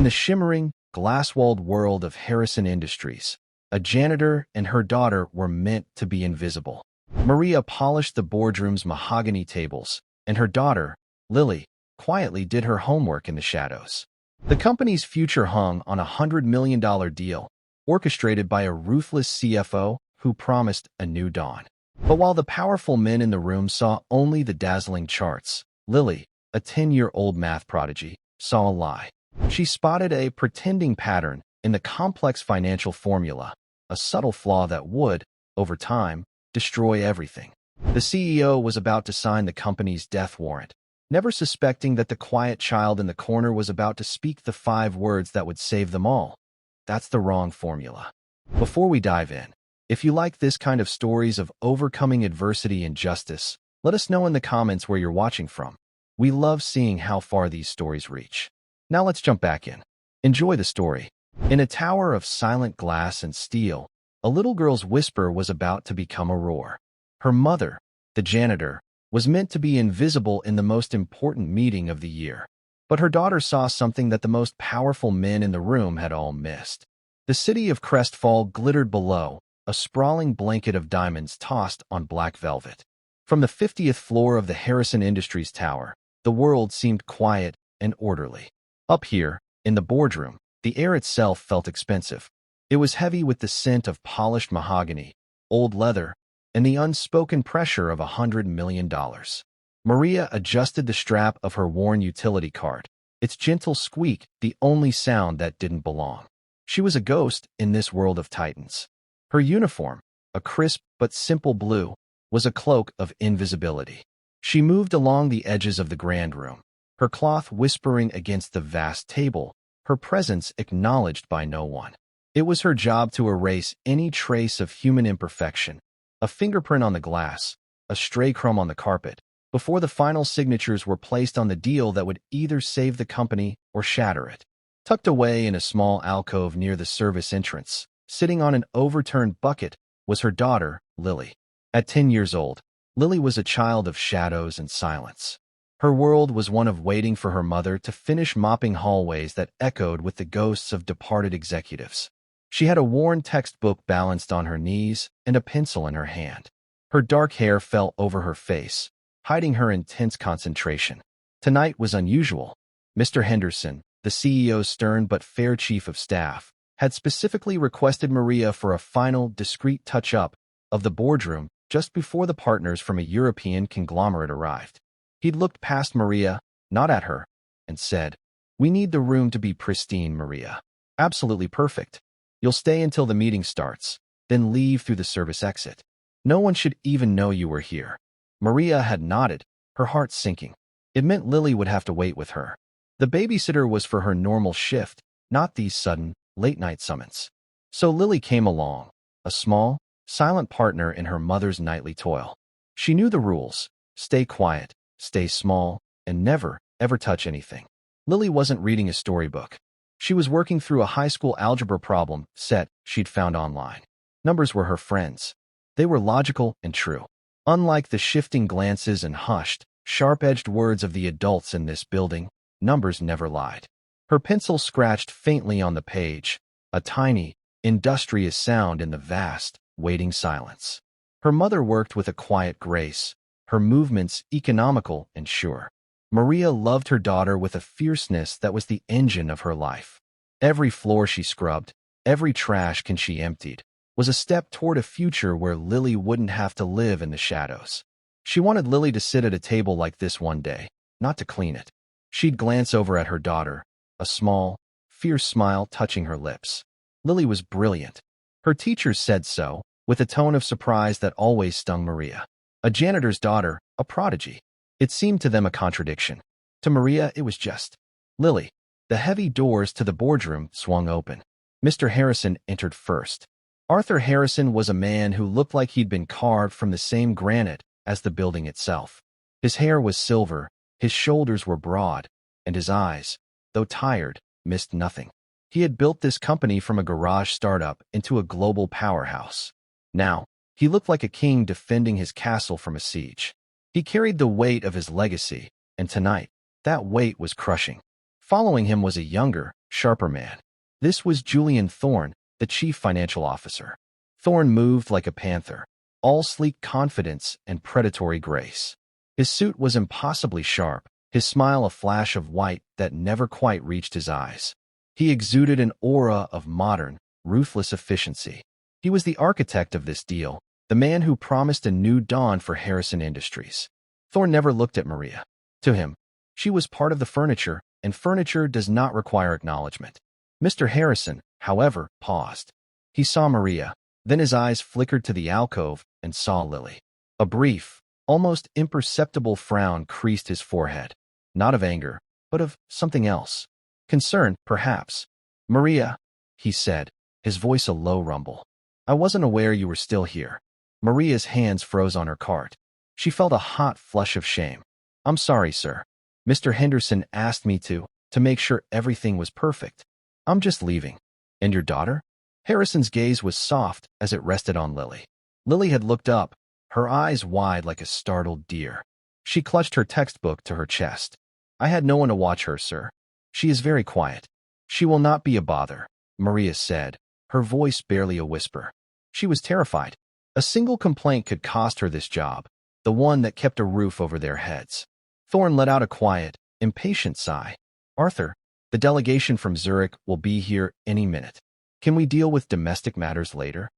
In the shimmering, glass-walled world of Harrison Industries, a janitor and her daughter were meant to be invisible. Maria polished the boardroom's mahogany tables, and her daughter, Lily, quietly did her homework in the shadows. The company's future hung on a $100 million deal, orchestrated by a ruthless CFO who promised a new dawn. But while the powerful men in the room saw only the dazzling charts, Lily, a 10-year-old math prodigy, saw a lie. She spotted a pretending pattern in the complex financial formula, a subtle flaw that would, over time, destroy everything. The CEO was about to sign the company's death warrant, never suspecting that the quiet child in the corner was about to speak the 5 words that would save them all. That's the wrong formula. Before we dive in, if you like this kind of stories of overcoming adversity and justice, let us know in the comments where you're watching from. We love seeing how far these stories reach. Now let's jump back in. Enjoy the story. In a tower of silent glass and steel, a little girl's whisper was about to become a roar. Her mother, the janitor, was meant to be invisible in the most important meeting of the year. But her daughter saw something that the most powerful men in the room had all missed. The city of Crestfall glittered below, a sprawling blanket of diamonds tossed on black velvet. From the 50th floor of the Harrison Industries Tower, the world seemed quiet and orderly. Up here, in the boardroom, the air itself felt expensive. It was heavy with the scent of polished mahogany, old leather, and the unspoken pressure of $100 million. Maria adjusted the strap of her worn utility cart, its gentle squeak the only sound that didn't belong. She was a ghost in this world of titans. Her uniform, a crisp but simple blue, was a cloak of invisibility. She moved along the edges of the grand room, her cloth whispering against the vast table, her presence acknowledged by no one. It was her job to erase any trace of human imperfection, a fingerprint on the glass, a stray crumb on the carpet, before the final signatures were placed on the deal that would either save the company or shatter it. Tucked away in a small alcove near the service entrance, sitting on an overturned bucket, was her daughter, Lily. At 10 years old, Lily was a child of shadows and silence. Her world was one of waiting for her mother to finish mopping hallways that echoed with the ghosts of departed executives. She had a worn textbook balanced on her knees and a pencil in her hand. Her dark hair fell over her face, hiding her intense concentration. Tonight was unusual. Mr. Henderson, the CEO's stern but fair chief of staff, had specifically requested Maria for a final, discreet touch-up of the boardroom just before the partners from a European conglomerate arrived. He'd looked past Maria, not at her, and said, "We need the room to be pristine, Maria. Absolutely perfect. You'll stay until the meeting starts, then leave through the service exit. No one should even know you were here." Maria had nodded, her heart sinking. It meant Lily would have to wait with her. The babysitter was for her normal shift, not these sudden, late-night summons. So Lily came along, a small, silent partner in her mother's nightly toil. She knew the rules: stay quiet, stay small, and never, ever touch anything. Lily wasn't reading a storybook. She was working through a high school algebra problem set she'd found online. Numbers were her friends. They were logical and true. Unlike the shifting glances and hushed, sharp-edged words of the adults in this building, numbers never lied. Her pencil scratched faintly on the page, a tiny, industrious sound in the vast, waiting silence. Her mother worked with a quiet grace, her movements economical and sure. Maria loved her daughter with a fierceness that was the engine of her life. Every floor she scrubbed, every trash can she emptied, was a step toward a future where Lily wouldn't have to live in the shadows. She wanted Lily to sit at a table like this one day, not to clean it. She'd glance over at her daughter, a small, fierce smile touching her lips. Lily was brilliant. Her teachers said so, with a tone of surprise that always stung Maria. A janitor's daughter, a prodigy. It seemed to them a contradiction. To Maria, it was just Lily. The heavy doors to the boardroom swung open. Mr. Harrison entered first. Arthur Harrison was a man who looked like he'd been carved from the same granite as the building itself. His hair was silver, his shoulders were broad, and his eyes, though tired, missed nothing. He had built this company from a garage startup into a global powerhouse. Now, he looked like a king defending his castle from a siege. He carried the weight of his legacy, and tonight, that weight was crushing. Following him was a younger, sharper man. This was Julian Thorne, the chief financial officer. Thorne moved like a panther, all sleek confidence and predatory grace. His suit was impossibly sharp, his smile a flash of white that never quite reached his eyes. He exuded an aura of modern, ruthless efficiency. He was the architect of this deal, the man who promised a new dawn for Harrison Industries. Thorne never looked at Maria. To him, she was part of the furniture, and furniture does not require acknowledgement. Mr. Harrison, however, paused. He saw Maria, then his eyes flickered to the alcove and saw Lily. A brief, almost imperceptible frown creased his forehead, not of anger, but of something else. Concern, perhaps. "Maria," he said, his voice a low rumble. "I wasn't aware you were still here." Maria's hands froze on her cart. She felt a hot flush of shame. "I'm sorry, sir. Mr. Henderson asked me to make sure everything was perfect. I'm just leaving." "And your daughter?" Harrison's gaze was soft as it rested on Lily. Lily had looked up, her eyes wide like a startled deer. She clutched her textbook to her chest. "I had no one to watch her, sir. She is very quiet." "She will not be a bother," Maria said, her voice barely a whisper. She was terrified. A single complaint could cost her this job, the one that kept a roof over their heads. Thorne let out a quiet, impatient sigh. "Arthur, the delegation from Zurich will be here any minute. Can we deal with domestic matters later?"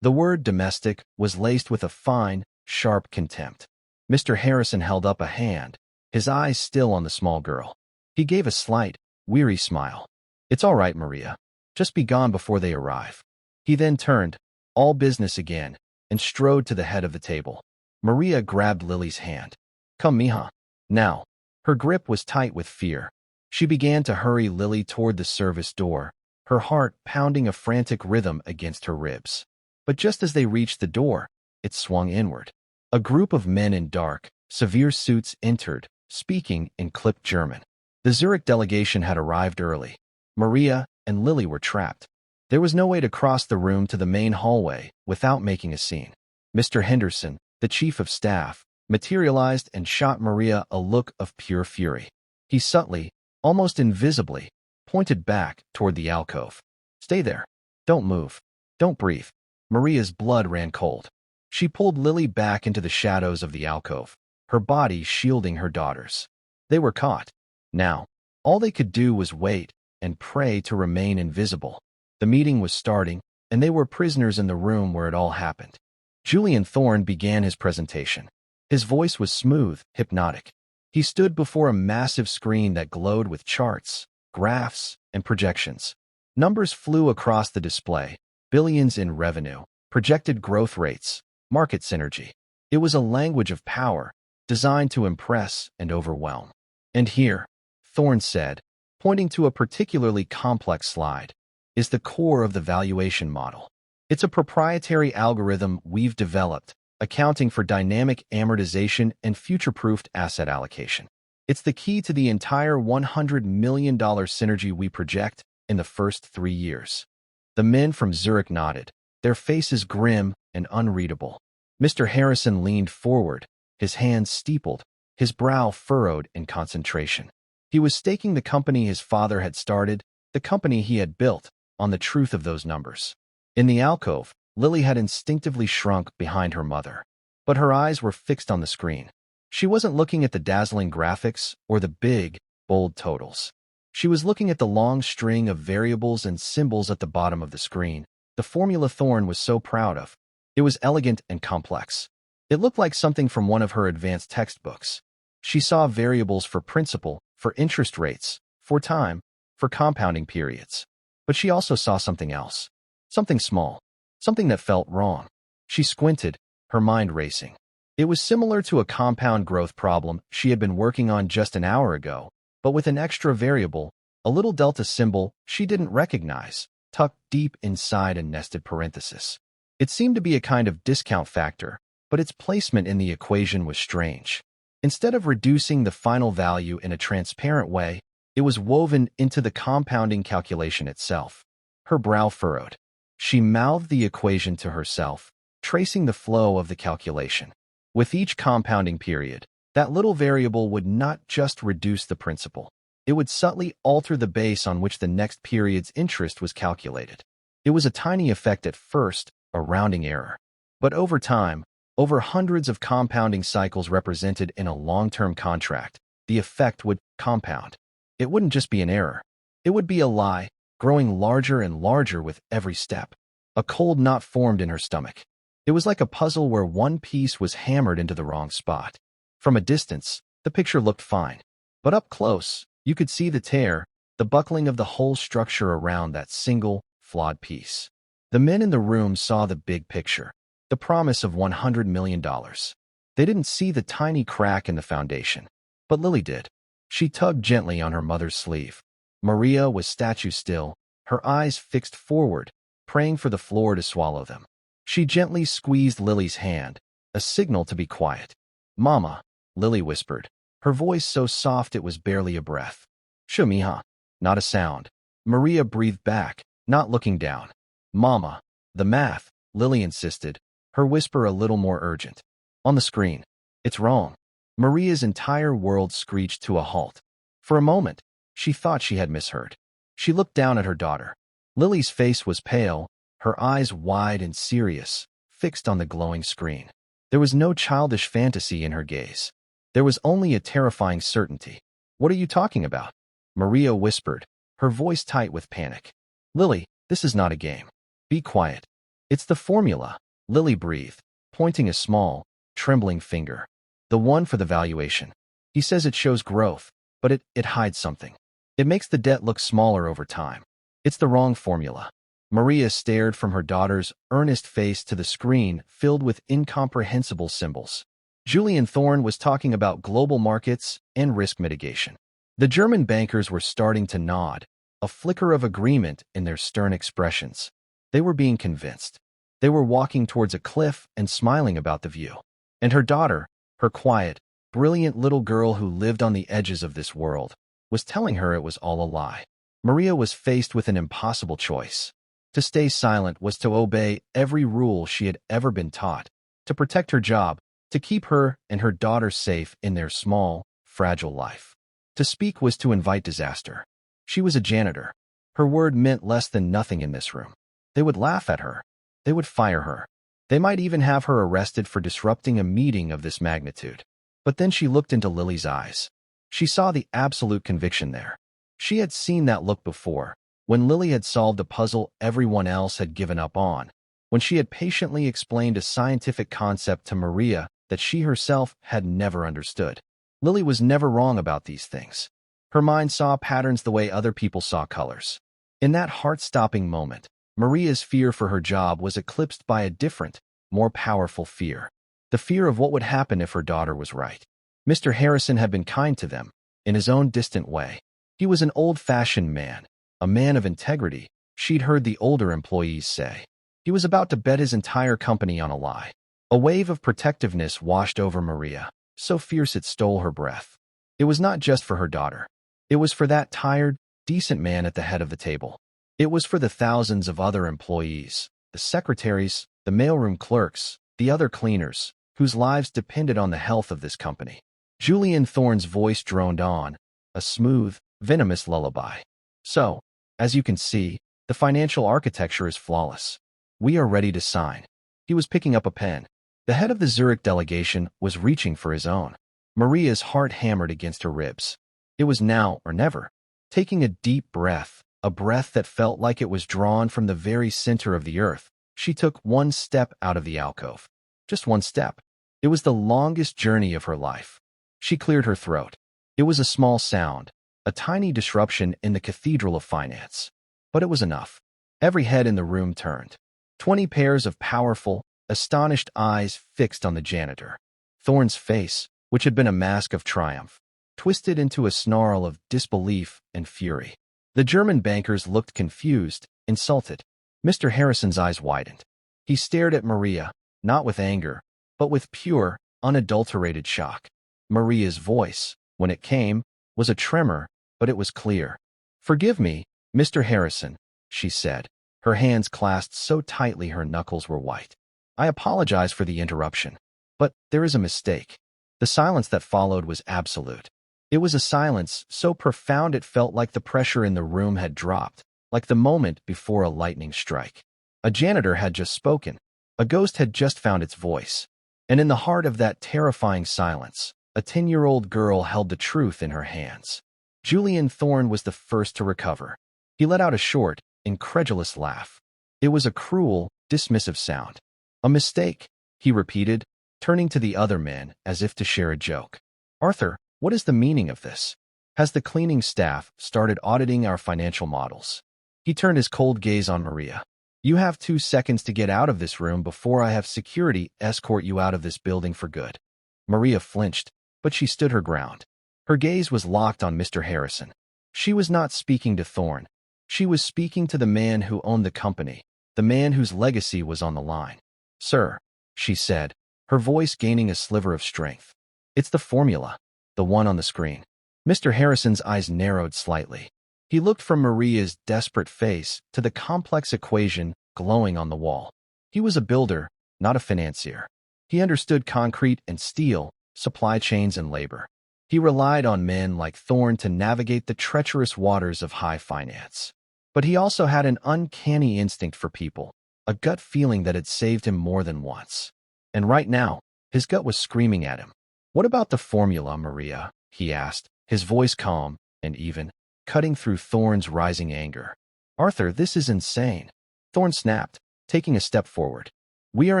The word domestic was laced with a fine, sharp contempt. Mr. Harrison held up a hand, his eyes still on the small girl. He gave a slight, weary smile. "It's all right, Maria. Just be gone before they arrive." He then turned, all business again, and strode to the head of the table. Maria grabbed Lily's hand. "Come, mija." Now, her grip was tight with fear. She began to hurry Lily toward the service door, her heart pounding a frantic rhythm against her ribs. But just as they reached the door, it swung inward. A group of men in dark, severe suits entered, speaking in clipped German. The Zurich delegation had arrived early. Maria and Lily were trapped. There was no way to cross the room to the main hallway without making a scene. Mr. Henderson, the chief of staff, materialized and shot Maria a look of pure fury. He subtly, almost invisibly, pointed back toward the alcove. "Stay there. Don't move. Don't breathe." Maria's blood ran cold. She pulled Lily back into the shadows of the alcove, her body shielding her daughters. They were caught. Now, all they could do was wait and pray to remain invisible. The meeting was starting, and they were prisoners in the room where it all happened. Julian Thorne began his presentation. His voice was smooth, hypnotic. He stood before a massive screen that glowed with charts, graphs, and projections. Numbers flew across the display, billions in revenue, projected growth rates, market synergy. It was a language of power, designed to impress and overwhelm. "And here," Thorne said, pointing to a particularly complex slide, "is the core of the valuation model. It's a proprietary algorithm we've developed, accounting for dynamic amortization and future-proofed asset allocation. It's the key to the entire $100 million synergy we project in the first 3 years." The men from Zurich nodded, their faces grim and unreadable. Mr. Harrison leaned forward, his hands steepled, his brow furrowed in concentration. He was staking the company his father had started, the company he had built, on the truth of those numbers. In the alcove, Lily had instinctively shrunk behind her mother, but her eyes were fixed on the screen. She wasn't looking at the dazzling graphics or the big, bold totals. She was looking at the long string of variables and symbols at the bottom of the screen, the formula Thorne was so proud of. It was elegant and complex. It looked like something from one of her advanced textbooks. She saw variables for principal, for interest rates, for time, for compounding periods. But she also saw something else. Something small. Something that felt wrong. She squinted, her mind racing. It was similar to a compound growth problem she had been working on just an hour ago, but with an extra variable, a little delta symbol she didn't recognize, tucked deep inside a nested parenthesis. It seemed to be a kind of discount factor, but its placement in the equation was strange. Instead of reducing the final value in a transparent way, it was woven into the compounding calculation itself. Her brow furrowed. She mouthed the equation to herself, tracing the flow of the calculation. With each compounding period, that little variable would not just reduce the principal. It would subtly alter the base on which the next period's interest was calculated. It was a tiny effect at first, a rounding error. But over time, over hundreds of compounding cycles represented in a long-term contract, the effect would compound. It wouldn't just be an error. It would be a lie, growing larger and larger with every step. A cold knot formed in her stomach. It was like a puzzle where one piece was hammered into the wrong spot. From a distance, the picture looked fine. But up close, you could see the tear, the buckling of the whole structure around that single, flawed piece. The men in the room saw the big picture, the promise of $100 million. They didn't see the tiny crack in the foundation, but Lily did. She tugged gently on her mother's sleeve. Maria was statue still, her eyes fixed forward, praying for the floor to swallow them. She gently squeezed Lily's hand, a signal to be quiet. "Mama," Lily whispered, her voice so soft it was barely a breath. "Sure, mija." Not a sound. Maria breathed back, not looking down. "Mama." "The math," Lily insisted, her whisper a little more urgent. "On the screen. It's wrong." Maria's entire world screeched to a halt. For a moment, she thought she had misheard. She looked down at her daughter. Lily's face was pale, her eyes wide and serious, fixed on the glowing screen. There was no childish fantasy in her gaze. There was only a terrifying certainty. "What are you talking about?" Maria whispered, her voice tight with panic. "Lily, this is not a game. Be quiet." "It's the formula," Lily breathed, pointing a small, trembling finger. "The one for the valuation. He says it shows growth, but it hides something. It makes the debt look smaller over time. It's the wrong formula." Maria stared from her daughter's earnest face to the screen filled with incomprehensible symbols. Julian Thorne was talking about global markets and risk mitigation. The German bankers were starting to nod, a flicker of agreement in their stern expressions. They were being convinced. They were walking towards a cliff and smiling about the view. And her daughter, her quiet, brilliant little girl who lived on the edges of this world, was telling her it was all a lie. Maria was faced with an impossible choice. To stay silent was to obey every rule she had ever been taught, to protect her job, to keep her and her daughter safe in their small, fragile life. To speak was to invite disaster. She was a janitor. Her word meant less than nothing in this room. They would laugh at her. They would fire her. They might even have her arrested for disrupting a meeting of this magnitude. But then she looked into Lily's eyes. She saw the absolute conviction there. She had seen that look before, when Lily had solved a puzzle everyone else had given up on, when she had patiently explained a scientific concept to Maria that she herself had never understood. Lily was never wrong about these things. Her mind saw patterns the way other people saw colors. In that heart-stopping moment, Maria's fear for her job was eclipsed by a different, more powerful fear. The fear of what would happen if her daughter was right. Mr. Harrison had been kind to them, in his own distant way. He was an old-fashioned man, a man of integrity, she'd heard the older employees say. He was about to bet his entire company on a lie. A wave of protectiveness washed over Maria, so fierce it stole her breath. It was not just for her daughter. It was for that tired, decent man at the head of the table. It was for the thousands of other employees, the secretaries, the mailroom clerks, the other cleaners, whose lives depended on the health of this company. Julian Thorne's voice droned on, a smooth, venomous lullaby. "So, as you can see, the financial architecture is flawless. We are ready to sign." He was picking up a pen. The head of the Zurich delegation was reaching for his own. Maria's heart hammered against her ribs. It was now or never. Taking a deep breath, a breath that felt like it was drawn from the very center of the earth, she took one step out of the alcove. Just one step. It was the longest journey of her life. She cleared her throat. It was a small sound, a tiny disruption in the cathedral of finance. But it was enough. Every head in the room turned. 20 pairs of powerful, astonished eyes fixed on the janitor. Thorne's face, which had been a mask of triumph, twisted into a snarl of disbelief and fury. The German bankers looked confused, insulted. Mr. Harrison's eyes widened. He stared at Maria, not with anger, but with pure, unadulterated shock. Maria's voice, when it came, was a tremor, but it was clear. "Forgive me, Mr. Harrison," she said, her hands clasped so tightly her knuckles were white. "I apologize for the interruption. But there is a mistake." The silence that followed was absolute. It was a silence so profound it felt like the pressure in the room had dropped, like the moment before a lightning strike. A janitor had just spoken. A ghost had just found its voice. And in the heart of that terrifying silence, a 10-year-old girl held the truth in her hands. Julian Thorne was the first to recover. He let out a short, incredulous laugh. It was a cruel, dismissive sound. A mistake, he repeated, turning to the other men as if to share a joke. Arthur, what is the meaning of this? Has the cleaning staff started auditing our financial models? He turned his cold gaze on Maria. You have 2 seconds to get out of this room before I have security escort you out of this building for good. Maria flinched, but she stood her ground. Her gaze was locked on Mr. Harrison. She was not speaking to Thorne. She was speaking to the man who owned the company, the man whose legacy was on the line. Sir, she said, her voice gaining a sliver of strength. It's the formula, the one on the screen. Mr. Harrison's eyes narrowed slightly. He looked from Maria's desperate face to the complex equation glowing on the wall. He was a builder, not a financier. He understood concrete and steel, supply chains and labor. He relied on men like Thorne to navigate the treacherous waters of high finance. But he also had an uncanny instinct for people, a gut feeling that had saved him more than once. And right now, his gut was screaming at him. What about the formula, Maria? He asked, his voice calm and even, cutting through Thorne's rising anger. Arthur, this is insane. Thorne snapped, taking a step forward. We are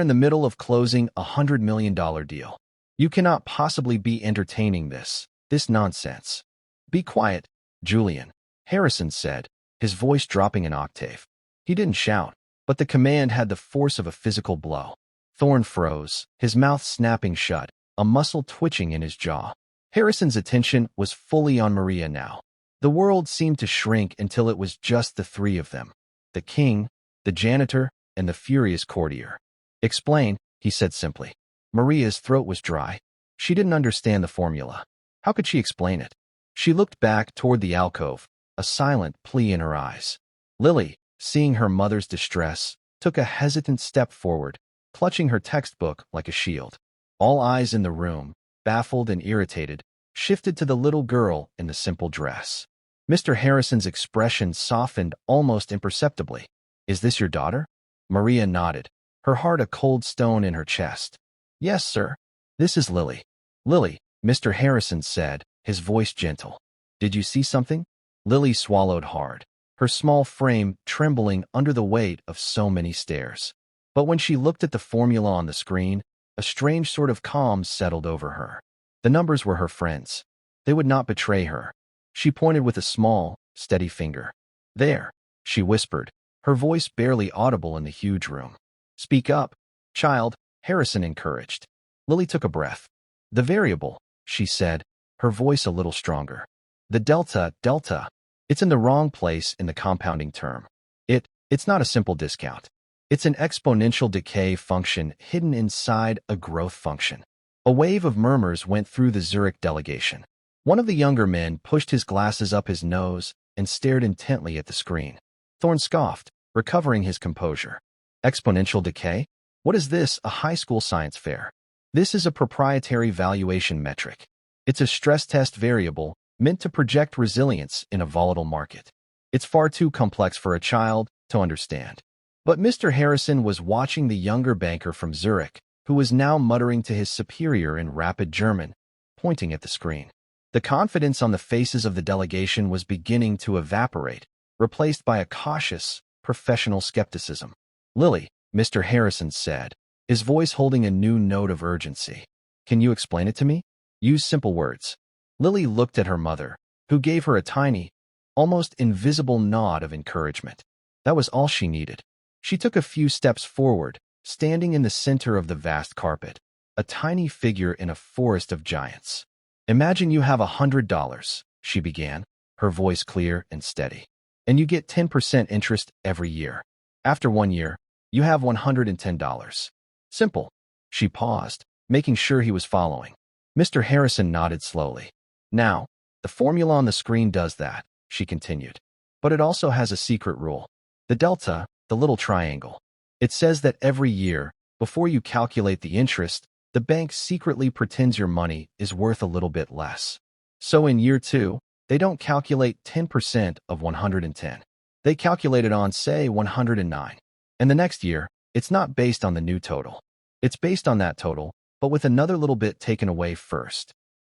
in the middle of closing a $100 million deal. You cannot possibly be entertaining this nonsense. Be quiet, Julian, Harrison said, his voice dropping an octave. He didn't shout, but the command had the force of a physical blow. Thorne froze, his mouth snapping shut, a muscle twitching in his jaw. Harrison's attention was fully on Maria now. The world seemed to shrink until it was just the 3 of them. The king, the janitor, and the furious courtier. Explain, he said simply. Maria's throat was dry. She didn't understand the formula. How could she explain it? She looked back toward the alcove, a silent plea in her eyes. Lily, seeing her mother's distress, took a hesitant step forward, clutching her textbook like a shield. All eyes in the room, baffled and irritated, shifted to the little girl in the simple dress. Mr. Harrison's expression softened almost imperceptibly. Is this your daughter? Maria nodded, her heart a cold stone in her chest. Yes, sir. This is Lily. Lily, Mr. Harrison said, his voice gentle. Did you see something? Lily swallowed hard, her small frame trembling under the weight of so many stares. But when she looked at the formula on the screen, a strange sort of calm settled over her. The numbers were her friends. They would not betray her. She pointed with a small, steady finger. There, she whispered, her voice barely audible in the huge room. Speak up, child, Harrison encouraged. Lily took a breath. The variable, she said, her voice a little stronger. The delta. It's in the wrong place in the compounding term. It's not a simple discount. It's an exponential decay function hidden inside a growth function. A wave of murmurs went through the Zurich delegation. One of the younger men pushed his glasses up his nose and stared intently at the screen. Thorne scoffed, recovering his composure. Exponential decay? What is this, a high school science fair? This is a proprietary valuation metric. It's a stress test variable meant to project resilience in a volatile market. It's far too complex for a child to understand. But Mr. Harrison was watching the younger banker from Zurich, who was now muttering to his superior in rapid German, pointing at the screen. The confidence on the faces of the delegation was beginning to evaporate, replaced by a cautious, professional skepticism. Lily, Mr. Harrison said, his voice holding a new note of urgency. Can you explain it to me? Use simple words. Lily looked at her mother, who gave her a tiny, almost invisible nod of encouragement. That was all she needed. She took a few steps forward, standing in the center of the vast carpet, a tiny figure in a forest of giants. Imagine you have $100, she began, her voice clear and steady. And you get 10% interest every year. After 1 year, you have $110. Simple. She paused, making sure he was following. Mr. Harrison nodded slowly. Now, the formula on the screen does that, she continued. But it also has a secret rule. The delta, the little triangle. It says that every year, before you calculate the interest, the bank secretly pretends your money is worth a little bit less. So in year 2, they don't calculate 10% of 110. They calculate it on, say, 109. And the next year, it's not based on the new total. It's based on that total, but with another little bit taken away first.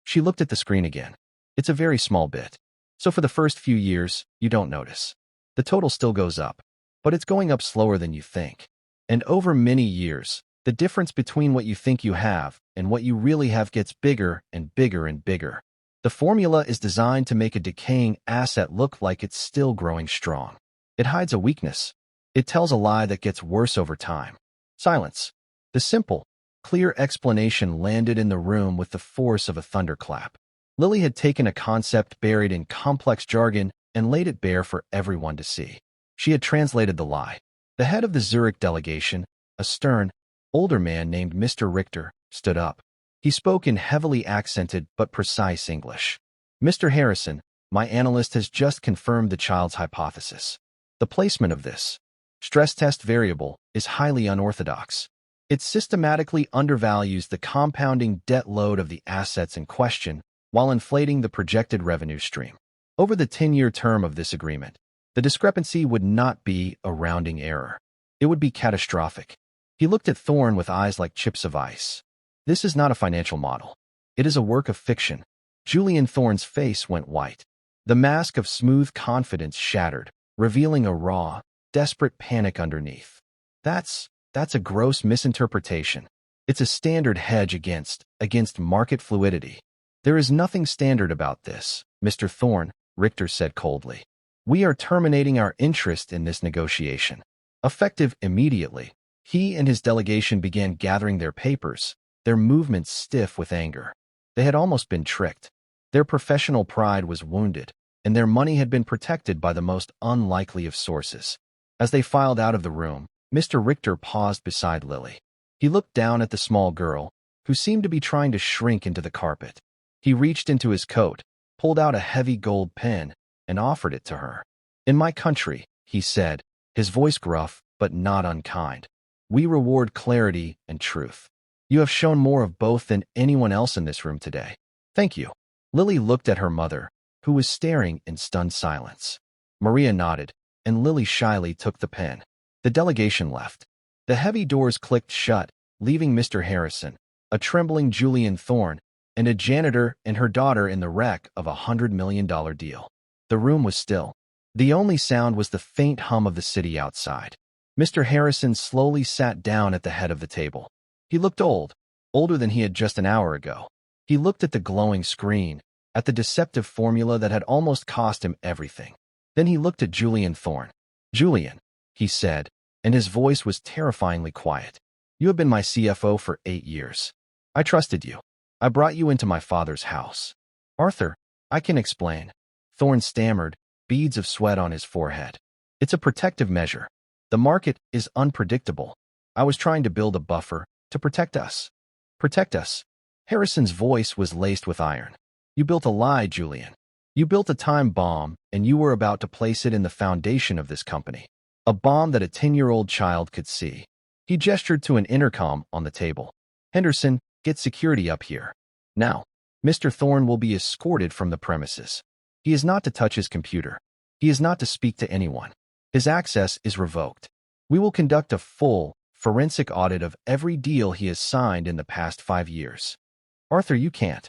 She looked at the screen again. It's a very small bit. So for the first few years, you don't notice. The total still goes up, but it's going up slower than you think. And over many years, the difference between what you think you have and what you really have gets bigger and bigger and bigger. The formula is designed to make a decaying asset look like it's still growing strong. It hides a weakness. It tells a lie that gets worse over time. Silence. The simple, clear explanation landed in the room with the force of a thunderclap. Lily had taken a concept buried in complex jargon and laid it bare for everyone to see. She had translated the lie. The head of the Zurich delegation, a stern, older man named Mr. Richter, stood up. He spoke in heavily accented but precise English. "Mr. Harrison, my analyst has just confirmed the child's hypothesis. The placement of this stress test variable is highly unorthodox. It systematically undervalues the compounding debt load of the assets in question while inflating the projected revenue stream. Over the 10-year term of this agreement, the discrepancy would not be a rounding error. It would be catastrophic." He looked at Thorne with eyes like chips of ice. "This is not a financial model. It is a work of fiction." Julian Thorne's face went white. The mask of smooth confidence shattered, revealing a raw, desperate panic underneath. That's a gross misinterpretation. It's a standard hedge against market fluidity. "There is nothing standard about this, Mr. Thorne," Richter said coldly. "We are terminating our interest in this negotiation." Effective immediately, he and his delegation began gathering their papers, their movements stiff with anger. They had almost been tricked. Their professional pride was wounded, and their money had been protected by the most unlikely of sources. As they filed out of the room, Mr. Richter paused beside Lily. He looked down at the small girl, who seemed to be trying to shrink into the carpet. He reached into his coat, pulled out a heavy gold pen, and offered it to her. "In my country," he said, his voice gruff but not unkind, "we reward clarity and truth. You have shown more of both than anyone else in this room today. Thank you." Lily looked at her mother, who was staring in stunned silence. Maria nodded, and Lily shyly took the pen. The delegation left. The heavy doors clicked shut, leaving Mr. Harrison, a trembling Julian Thorne, and a janitor and her daughter in the wreck of a $100 million deal. The room was still. The only sound was the faint hum of the city outside. Mr. Harrison slowly sat down at the head of the table. He looked old, older than he had just an hour ago. He looked at the glowing screen, at the deceptive formula that had almost cost him everything. Then he looked at Julian Thorne. "Julian," he said, and his voice was terrifyingly quiet. "You have been my CFO for 8 years. I trusted you. I brought you into my father's house." "Arthur, I can explain." Thorne stammered, beads of sweat on his forehead. "It's a protective measure. The market is unpredictable. I was trying to build a buffer to protect us." "Protect us?" Harrison's voice was laced with iron. "You built a lie, Julian. You built a time bomb, and you were about to place it in the foundation of this company. A bomb that a 10-year-old child could see." He gestured to an intercom on the table. "Henderson, get security up here. Now." Mr. Thorne will be escorted from the premises. He is not to touch his computer. He is not to speak to anyone. His access is revoked. We will conduct a full, forensic audit of every deal he has signed in the past 5 years. "Arthur, you can't."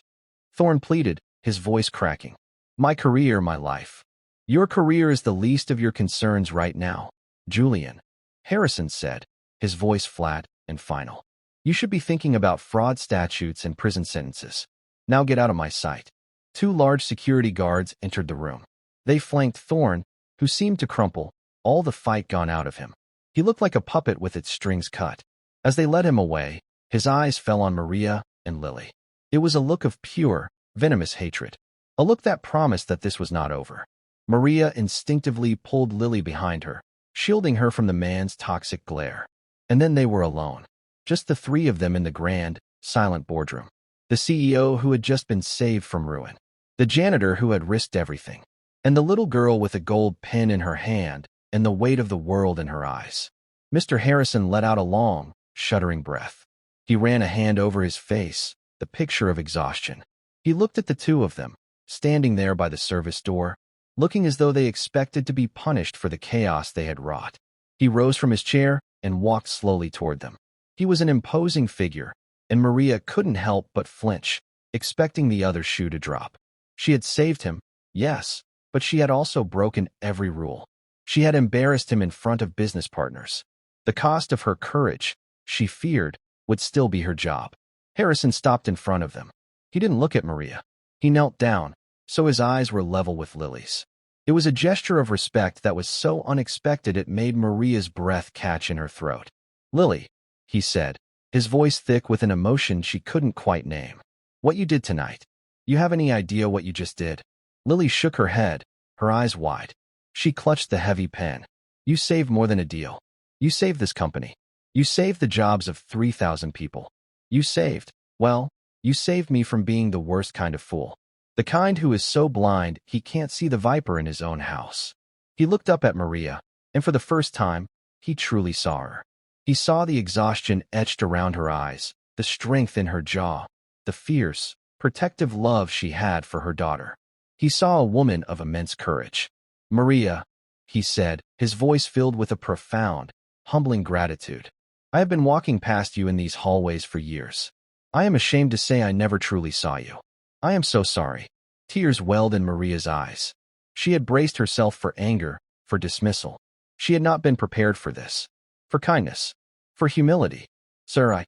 Thorne pleaded, his voice cracking. "My career, my life." "Your career is the least of your concerns right now, Julian," Harrison said, his voice flat and final. "You should be thinking about fraud statutes and prison sentences. Now get out of my sight." 2 large security guards entered the room. They flanked Thorne, who seemed to crumple, all the fight gone out of him. He looked like a puppet with its strings cut. As they led him away, his eyes fell on Maria and Lily. It was a look of pure, venomous hatred. A look that promised that this was not over. Maria instinctively pulled Lily behind her, shielding her from the man's toxic glare. And then they were alone. Just the 3 of them in the grand, silent boardroom. The CEO who had just been saved from ruin. The janitor who had risked everything. And the little girl with a gold pen in her hand and the weight of the world in her eyes. Mr. Harrison let out a long, shuddering breath. He ran a hand over his face, the picture of exhaustion. He looked at the 2 of them, standing there by the service door, looking as though they expected to be punished for the chaos they had wrought. He rose from his chair and walked slowly toward them. He was an imposing figure, and Maria couldn't help but flinch, expecting the other shoe to drop. She had saved him, yes, but she had also broken every rule. She had embarrassed him in front of business partners. The cost of her courage, she feared, would still be her job. Harrison stopped in front of them. He didn't look at Maria. He knelt down, so his eyes were level with Lily's. It was a gesture of respect that was so unexpected it made Maria's breath catch in her throat. "Lily," he said, his voice thick with an emotion she couldn't quite name. "What you did tonight. You have any idea what you just did?" Lily shook her head, her eyes wide. She clutched the heavy pen. "You saved more than a deal. You saved this company. You saved the jobs of 3,000 people. You saved, well, you saved me from being the worst kind of fool. The kind who is so blind he can't see the viper in his own house." He looked up at Maria, and for the first time, he truly saw her. He saw the exhaustion etched around her eyes, the strength in her jaw, the fierce, protective love she had for her daughter. He saw a woman of immense courage. "Maria," he said, his voice filled with a profound, humbling gratitude. "I have been walking past you in these hallways for years. I am ashamed to say I never truly saw you. I am so sorry." Tears welled in Maria's eyes. She had braced herself for anger, for dismissal. She had not been prepared for this. For kindness. For humility. "Sir,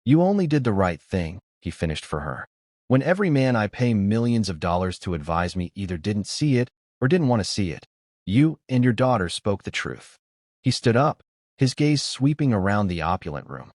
you only did the right thing," he finished for her. "When every man I pay millions of dollars to advise me either didn't see it or didn't want to see it, you and your daughter spoke the truth." He stood up, his gaze sweeping around the opulent room.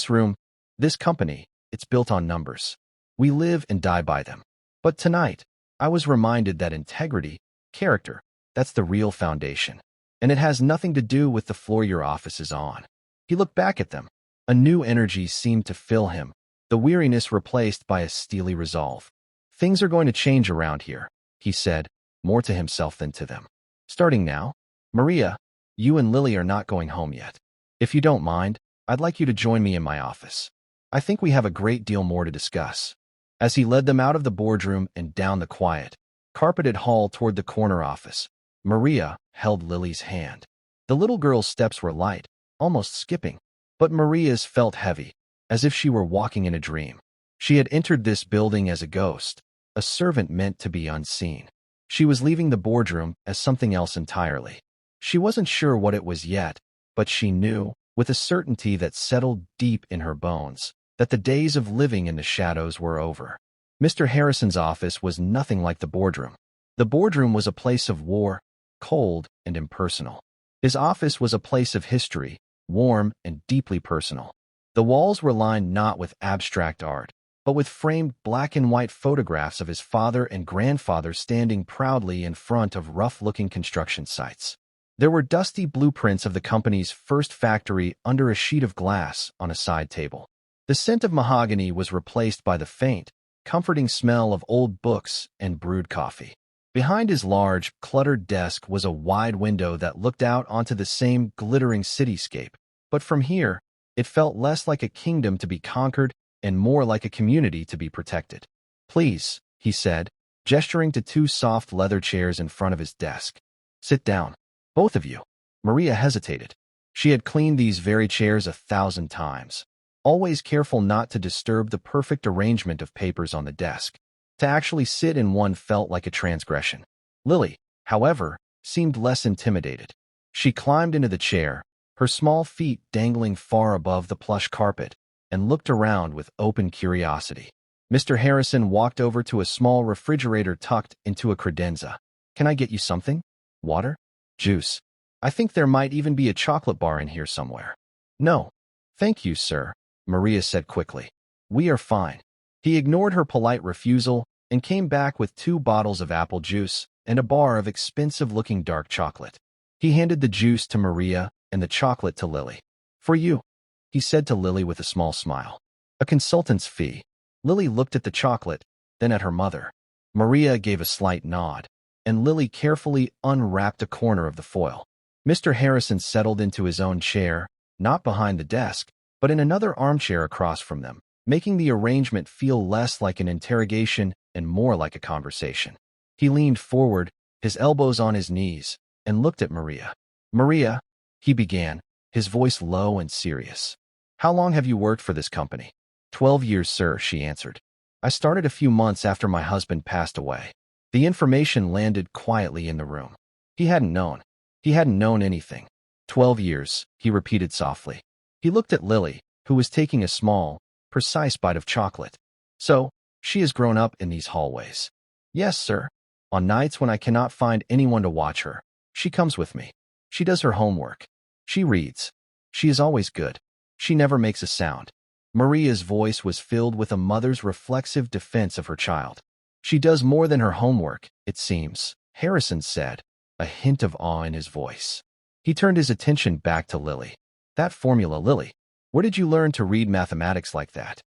Room, this company, it's built on numbers. We live and die by them. But tonight, I was reminded that integrity, character, that's the real foundation. And it has nothing to do with the floor your office is on." He looked back at them. A new energy seemed to fill him, the weariness replaced by a steely resolve. "Things are going to change around here," he said, more to himself than to them. "Starting now, Maria, you and Lily are not going home yet. If you don't mind, I'd like you to join me in my office. I think we have a great deal more to discuss." As he led them out of the boardroom and down the quiet, carpeted hall toward the corner office, Maria held Lily's hand. The little girl's steps were light, almost skipping, but Maria's felt heavy, as if she were walking in a dream. She had entered this building as a ghost, a servant meant to be unseen. She was leaving the boardroom as something else entirely. She wasn't sure what it was yet, but she knew, with a certainty that settled deep in her bones, that the days of living in the shadows were over. Mr. Harrison's office was nothing like the boardroom. The boardroom was a place of war, cold and impersonal. His office was a place of history, warm and deeply personal. The walls were lined not with abstract art, but with framed black and white photographs of his father and grandfather standing proudly in front of rough-looking construction sites. There were dusty blueprints of the company's first factory under a sheet of glass on a side table. The scent of mahogany was replaced by the faint, comforting smell of old books and brewed coffee. Behind his large, cluttered desk was a wide window that looked out onto the same glittering cityscape, but from here, it felt less like a kingdom to be conquered and more like a community to be protected. "Please," he said, gesturing to two soft leather chairs in front of his desk. "Sit down. Both of you." Maria hesitated. She had cleaned these very chairs 1,000 times, always careful not to disturb the perfect arrangement of papers on the desk. To actually sit in one felt like a transgression. Lily, however, seemed less intimidated. She climbed into the chair, her small feet dangling far above the plush carpet, and looked around with open curiosity. Mr. Harrison walked over to a small refrigerator tucked into a credenza. "Can I get you something? Water? Juice? I think there might even be a chocolate bar in here somewhere." "No, thank you, sir," Maria said quickly. "We are fine." He ignored her polite refusal and came back with 2 bottles of apple juice and a bar of expensive-looking dark chocolate. He handed the juice to Maria and the chocolate to Lily. "For you," he said to Lily with a small smile. "A consultant's fee." Lily looked at the chocolate, then at her mother. Maria gave a slight nod, and Lily carefully unwrapped a corner of the foil. Mr. Harrison settled into his own chair, not behind the desk, but in another armchair across from them, making the arrangement feel less like an interrogation and more like a conversation. He leaned forward, his elbows on his knees, and looked at Maria. "Maria," he began, his voice low and serious. "How long have you worked for this company?" 12 years, sir," she answered. "I started a few months after my husband passed away." The information landed quietly in the room. He hadn't known. He hadn't known anything. 12 years, he repeated softly. He looked at Lily, who was taking a small, precise bite of chocolate. "So, she has grown up in these hallways." "Yes, sir. On nights when I cannot find anyone to watch her, she comes with me. She does her homework. She reads. She is always good. She never makes a sound." Maria's voice was filled with a mother's reflexive defense of her child. "She does more than her homework, it seems," Harrison said, a hint of awe in his voice. He turned his attention back to Lily. "That formula, Lily. Where did you learn to read mathematics like that?"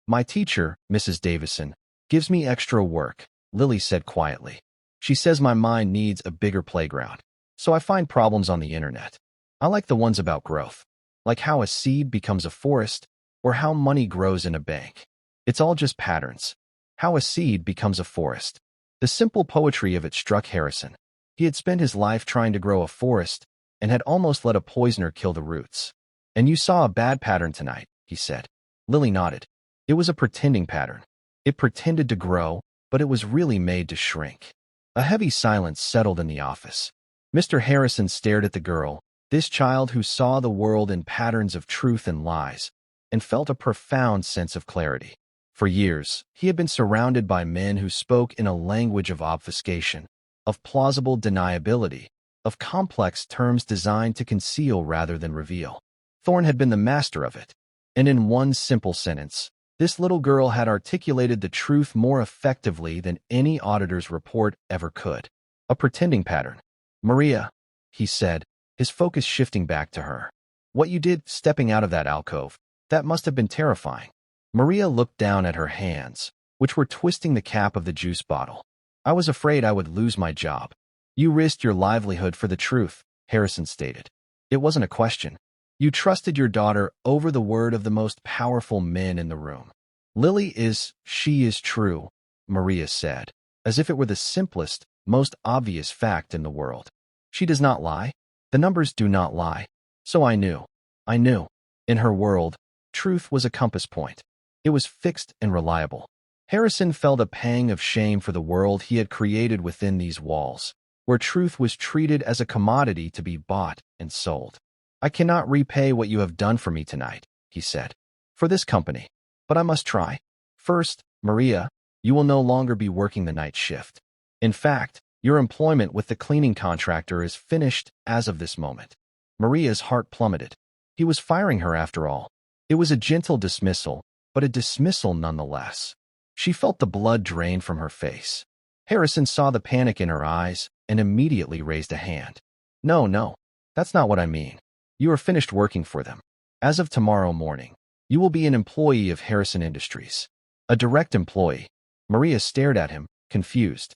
"My teacher, Mrs. Davison, gives me extra work," Lily said quietly. "She says my mind needs a bigger playground, so I find problems on the internet. I like the ones about growth, like how a seed becomes a forest or how money grows in a bank. It's all just patterns. How a seed becomes a forest." The simple poetry of it struck Harrison. He had spent his life trying to grow a forest and had almost let a poisoner kill the roots. "And you saw a bad pattern tonight," he said. Lily nodded. "It was a pretending pattern. It pretended to grow, but it was really made to shrink." A heavy silence settled in the office. Mr. Harrison stared at the girl, this child who saw the world in patterns of truth and lies, and felt a profound sense of clarity. For years, he had been surrounded by men who spoke in a language of obfuscation, of plausible deniability, of complex terms designed to conceal rather than reveal. Thorne had been the master of it, and in one simple sentence, this little girl had articulated the truth more effectively than any auditor's report ever could. "A pretending pattern. Maria," he said, his focus shifting back to her. "What you did stepping out of that alcove, that must have been terrifying." Maria looked down at her hands, which were twisting the cap of the juice bottle. "I was afraid I would lose my job." "You risked your livelihood for the truth," Harrison stated. "It wasn't a question. You trusted your daughter over the word of the most powerful men in the room." She is true," Maria said, as if it were the simplest, most obvious fact in the world. "She does not lie. The numbers do not lie. So I knew. I knew." In her world, truth was a compass point. It was fixed and reliable. Harrison felt a pang of shame for the world he had created within these walls, where truth was treated as a commodity to be bought and sold. "I cannot repay what you have done for me tonight," he said, "for this company. But I must try. First, Maria, you will no longer be working the night shift. In fact, your employment with the cleaning contractor is finished as of this moment." Maria's heart plummeted. He was firing her after all. It was a gentle dismissal, but a dismissal nonetheless. She felt the blood drain from her face. Harrison saw the panic in her eyes and immediately raised a hand. "No, no, that's not what I mean. You are finished working for them. As of tomorrow morning, you will be an employee of Harrison Industries." "A direct employee." Maria stared at him, confused.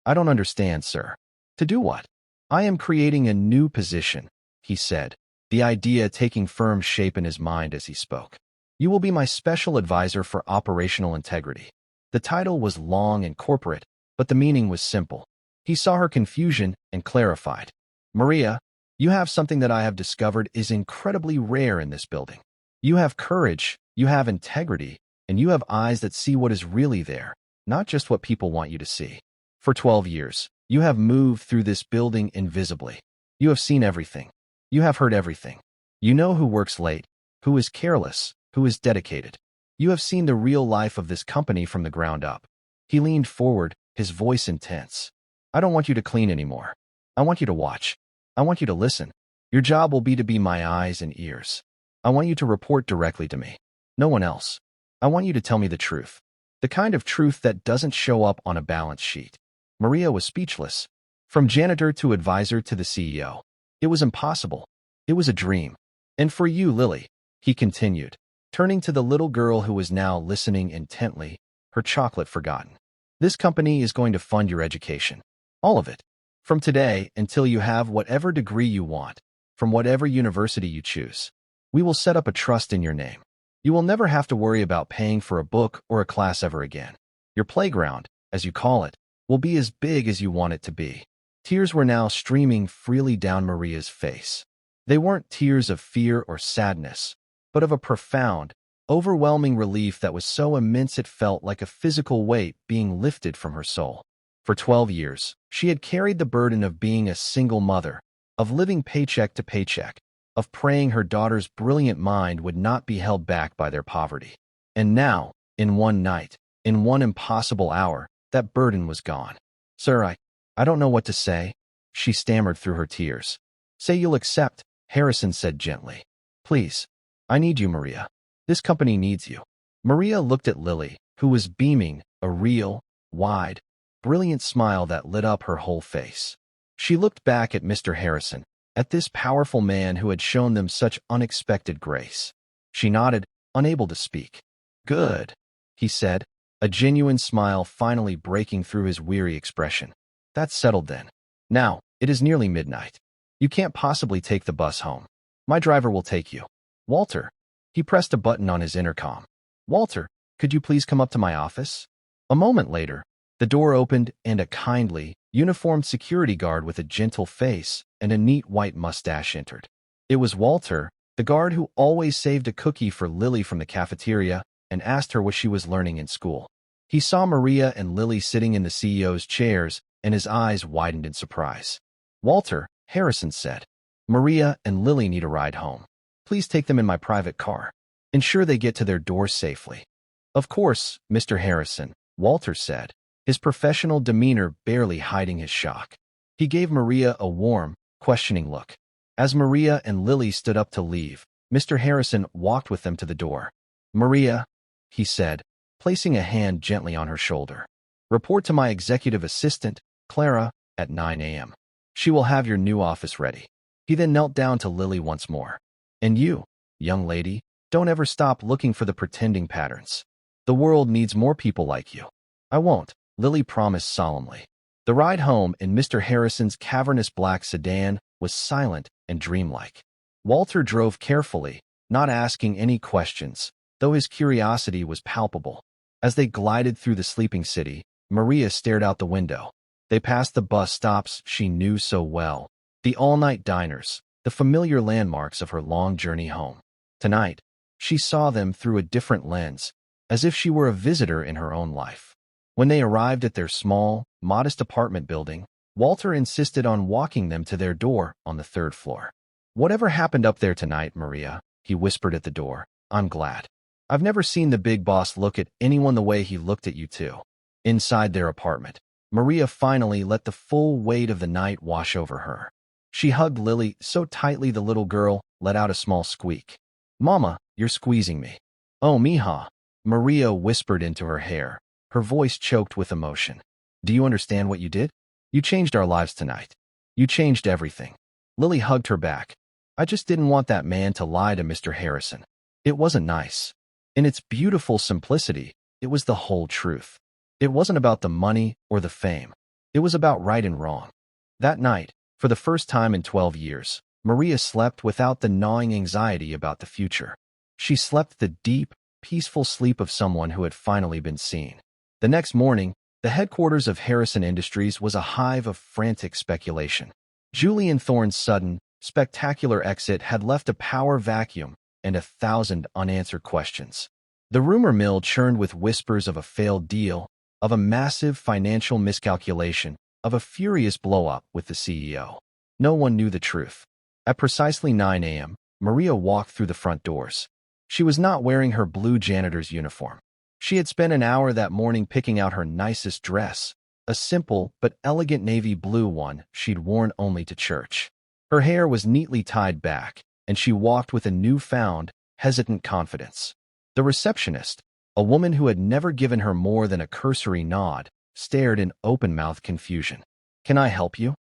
I don't understand, sir." "To do what?" "I am creating a new position," he said, the idea taking firm shape in his mind as he spoke. "You will be my special advisor for operational integrity." The title was long and corporate, but the meaning was simple. He saw her confusion and clarified. "Maria, you have something that I have discovered is incredibly rare in this building. You have courage, you have integrity, and you have eyes that see what is really there, not just what people want you to see. For 12 years, you have moved through this building invisibly. You have seen everything. You have heard everything. You know who works late, who is careless, who is dedicated. You have seen the real life of this company from the ground up." He leaned forward, his voice intense. "I don't want you to clean anymore. I want you to watch. I want you to listen. Your job will be to be my eyes and ears. I want you to report directly to me. No one else. I want you to tell me the truth. The kind of truth that doesn't show up on a balance sheet." Maria was speechless. From janitor to advisor to the CEO. It was impossible. It was a dream. "And for you, Lily," he continued, turning to the little girl who was now listening intently, her chocolate forgotten. "This company is going to fund your education. All of it. From today until you have whatever degree you want, from whatever university you choose. We will set up a trust in your name. You will never have to worry about paying for a book or a class ever again. Your playground, as you call it, will be as big as you want it to be." Tears were now streaming freely down Maria's face. They weren't tears of fear or sadness, but of a profound, overwhelming relief that was so immense it felt like a physical weight being lifted from her soul. For 12 years, she had carried the burden of being a single mother, of living paycheck to paycheck, of praying her daughter's brilliant mind would not be held back by their poverty. And now, in one night, in one impossible hour, that burden was gone. "Sir, I don't know what to say," she stammered through her tears. "Say you'll accept," Harrison said gently. "Please, I need you, Maria. This company needs you." Maria looked at Lily, who was beaming, a real, wide, brilliant smile that lit up her whole face. She looked back at Mr. Harrison, at this powerful man who had shown them such unexpected grace. She nodded, unable to speak. "Good," he said, a genuine smile finally breaking through his weary expression. "That's settled then. Now, it is nearly midnight. You can't possibly take the bus home. My driver will take you. Walter." He pressed a button on his intercom. "Walter, could you please come up to my office?" A moment later, the door opened and a kindly, uniformed security guard with a gentle face and a neat white mustache entered. It was Walter, the guard who always saved a cookie for Lily from the cafeteria and asked her what she was learning in school. He saw Maria and Lily sitting in the CEO's chairs, and his eyes widened in surprise. "Walter," Harrison said, "Maria and Lily need a ride home. Please take them in my private car. Ensure they get to their doors safely." "Of course, Mr. Harrison," Walter said, his professional demeanor barely hiding his shock. He gave Maria a warm, questioning look. As Maria and Lily stood up to leave, Mr. Harrison walked with them to the door. "Maria," he said, placing a hand gently on her shoulder, "report to my executive assistant, Clara, at 9 a.m. She will have your new office ready." He then knelt down to Lily once more. "And you, young lady, don't ever stop looking for the pretending patterns. The world needs more people like you." "I won't," Lily promised solemnly. The ride home in Mr. Harrison's cavernous black sedan was silent and dreamlike. Walter drove carefully, not asking any questions, though his curiosity was palpable. As they glided through the sleeping city, Maria stared out the window. They passed the bus stops she knew so well, the all-night diners, the familiar landmarks of her long journey home. Tonight, she saw them through a different lens, as if she were a visitor in her own life. When they arrived at their small, modest apartment building, Walter insisted on walking them to their door on the 3rd floor. "Whatever happened up there tonight, Maria," he whispered at the door, "I'm glad. I've never seen the big boss look at anyone the way he looked at you two." Inside their apartment, Maria finally let the full weight of the night wash over her. She hugged Lily so tightly the little girl let out a small squeak. "Mama, you're squeezing me." "Oh, mija," Maria whispered into her hair, her voice choked with emotion. "Do you understand what you did? You changed our lives tonight. You changed everything." Lily hugged her back. "I just didn't want that man to lie to Mr. Harrison. It wasn't nice." In its beautiful simplicity, it was the whole truth. It wasn't about the money or the fame. It was about right and wrong. That night, for the first time in 12 years, Maria slept without the gnawing anxiety about the future. She slept the deep, peaceful sleep of someone who had finally been seen. The next morning, the headquarters of Harrison Industries was a hive of frantic speculation. Julian Thorne's sudden, spectacular exit had left a power vacuum and 1,000 unanswered questions. The rumor mill churned with whispers of a failed deal, of a massive financial miscalculation, of a furious blow-up with the CEO. No one knew the truth. At precisely 9 a.m., Maria walked through the front doors. She was not wearing her blue janitor's uniform. She had spent an hour that morning picking out her nicest dress, a simple but elegant navy blue one she'd worn only to church. Her hair was neatly tied back, and she walked with a newfound, hesitant confidence. The receptionist, a woman who had never given her more than a cursory nod, stared in open-mouthed confusion. "Can I help you?"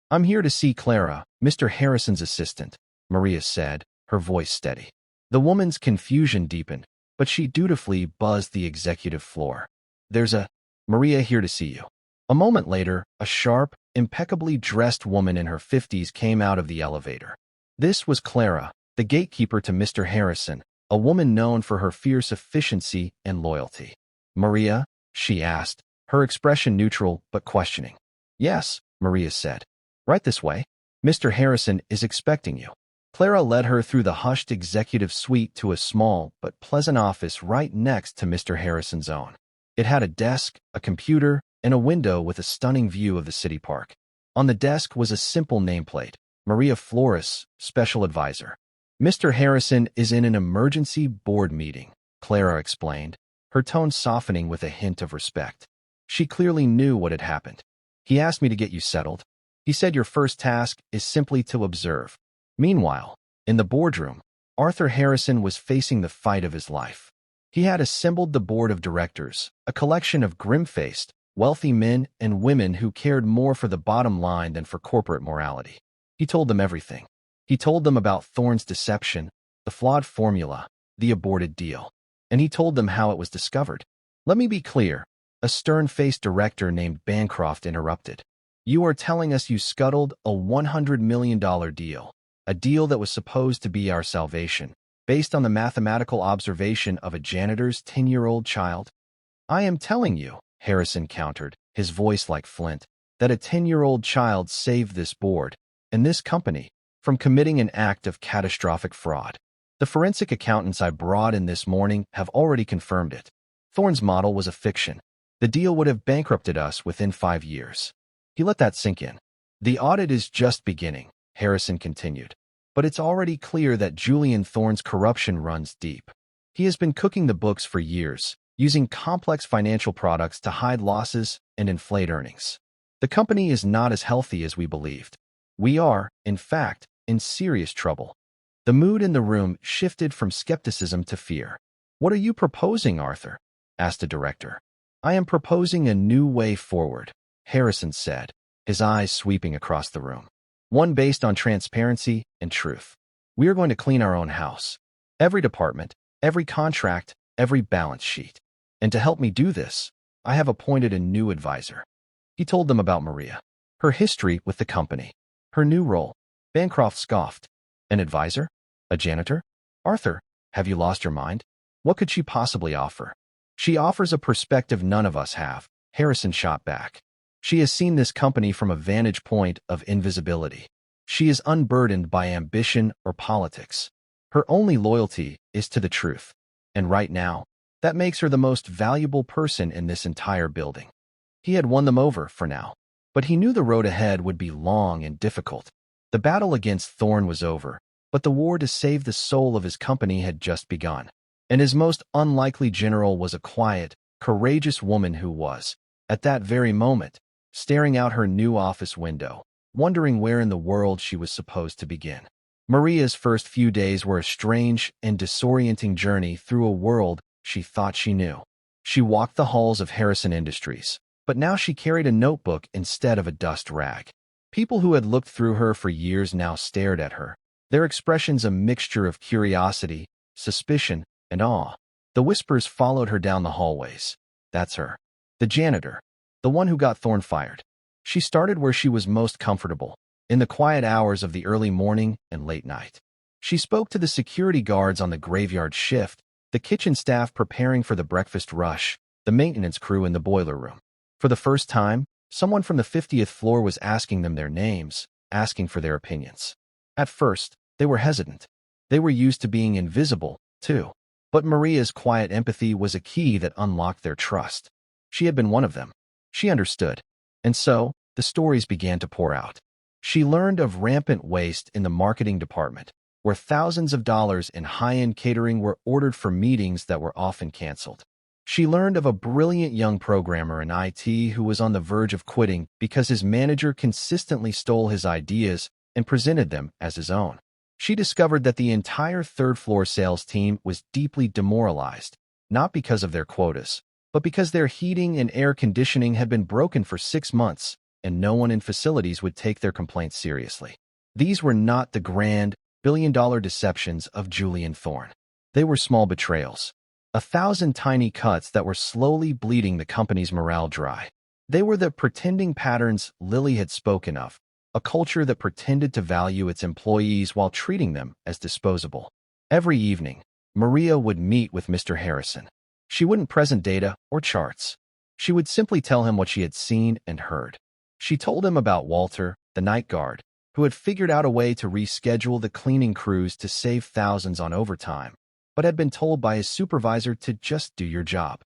"I'm here to see Clara, Mr. Harrison's assistant," Maria said, her voice steady. The woman's confusion deepened, but she dutifully buzzed the executive floor. "There's a Maria here to see you." A moment later, a sharp, impeccably dressed woman in her 50s came out of the elevator. This was Clara, the gatekeeper to Mr. Harrison, a woman known for her fierce efficiency and loyalty. "Maria," she asked, her expression neutral but questioning. Yes, Maria said. Right this way. Mr. Harrison is expecting you. Clara led her through the hushed executive suite to a small but pleasant office right next to Mr. Harrison's own. It had a desk, a computer, and a window with a stunning view of the city park. On the desk was a simple nameplate, Maria Flores, Special Advisor. Mr. Harrison is in an emergency board meeting, Clara explained, her tone softening with a hint of respect. She clearly knew what had happened. He asked me to get you settled. He said your first task is simply to observe. Meanwhile, in the boardroom, Arthur Harrison was facing the fight of his life. He had assembled the board of directors, a collection of grim-faced, wealthy men and women who cared more for the bottom line than for corporate morality. He told them everything. He told them about Thorne's deception, the flawed formula, the aborted deal. And he told them how it was discovered. Let me be clear, a stern-faced director named Bancroft interrupted. You are telling us you scuttled a $100 million deal, a deal that was supposed to be our salvation, based on the mathematical observation of a janitor's 10-year-old child? I am telling you, Harrison countered, his voice like flint, that a 10-year-old child saved this board, and this company, from committing an act of catastrophic fraud. The forensic accountants I brought in this morning have already confirmed it. Thorne's model was a fiction. The deal would have bankrupted us within 5 years. He let that sink in. The audit is just beginning, Harrison continued. But it's already clear that Julian Thorne's corruption runs deep. He has been cooking the books for years, using complex financial products to hide losses and inflate earnings. The company is not as healthy as we believed. We are, in fact, in serious trouble. The mood in the room shifted from skepticism to fear. What are you proposing, Arthur? Asked the director. I am proposing a new way forward, Harrison said, his eyes sweeping across the room. One based on transparency and truth. We are going to clean our own house. Every department, every contract, every balance sheet. And to help me do this, I have appointed a new advisor. He told them about Maria, her history with the company, her new role. Bancroft scoffed. An advisor? A janitor? Arthur, have you lost your mind? What could she possibly offer? She offers a perspective none of us have, Harrison shot back. She has seen this company from a vantage point of invisibility. She is unburdened by ambition or politics. Her only loyalty is to the truth. And right now, that makes her the most valuable person in this entire building. He had won them over for now, but he knew the road ahead would be long and difficult. The battle against Thorne was over, but the war to save the soul of his company had just begun. And his most unlikely general was a quiet, courageous woman who was, at that very moment, staring out her new office window, wondering where in the world she was supposed to begin. Maria's first few days were a strange and disorienting journey through a world she thought she knew. She walked the halls of Harrison Industries, but now she carried a notebook instead of a dust rag. People who had looked through her for years now stared at her, their expressions a mixture of curiosity, suspicion, and awe. The whispers followed her down the hallways. That's her. The janitor. The one who got Thorne fired. She started where she was most comfortable, in the quiet hours of the early morning and late night. She spoke to the security guards on the graveyard shift, the kitchen staff preparing for the breakfast rush, the maintenance crew in the boiler room. For the first time, someone from the 50th floor was asking them their names, asking for their opinions. At first, they were hesitant. They were used to being invisible, too. But Maria's quiet empathy was a key that unlocked their trust. She had been one of them. She understood. And so, the stories began to pour out. She learned of rampant waste in the marketing department, where thousands of dollars in high-end catering were ordered for meetings that were often canceled. She learned of a brilliant young programmer in IT who was on the verge of quitting because his manager consistently stole his ideas and presented them as his own. She discovered that the entire third-floor sales team was deeply demoralized, not because of their quotas, but because their heating and air conditioning had been broken for 6 months, and no one in facilities would take their complaints seriously. These were not the grand, billion-dollar deceptions of Julian Thorne. They were small betrayals. 1,000 tiny cuts that were slowly bleeding the company's morale dry. They were the pretending patterns Lily had spoken of, a culture that pretended to value its employees while treating them as disposable. Every evening, Maria would meet with Mr. Harrison. She wouldn't present data or charts. She would simply tell him what she had seen and heard. She told him about Walter, the night guard, who had figured out a way to reschedule the cleaning crews to save thousands on overtime, but had been told by his supervisor to just do your job.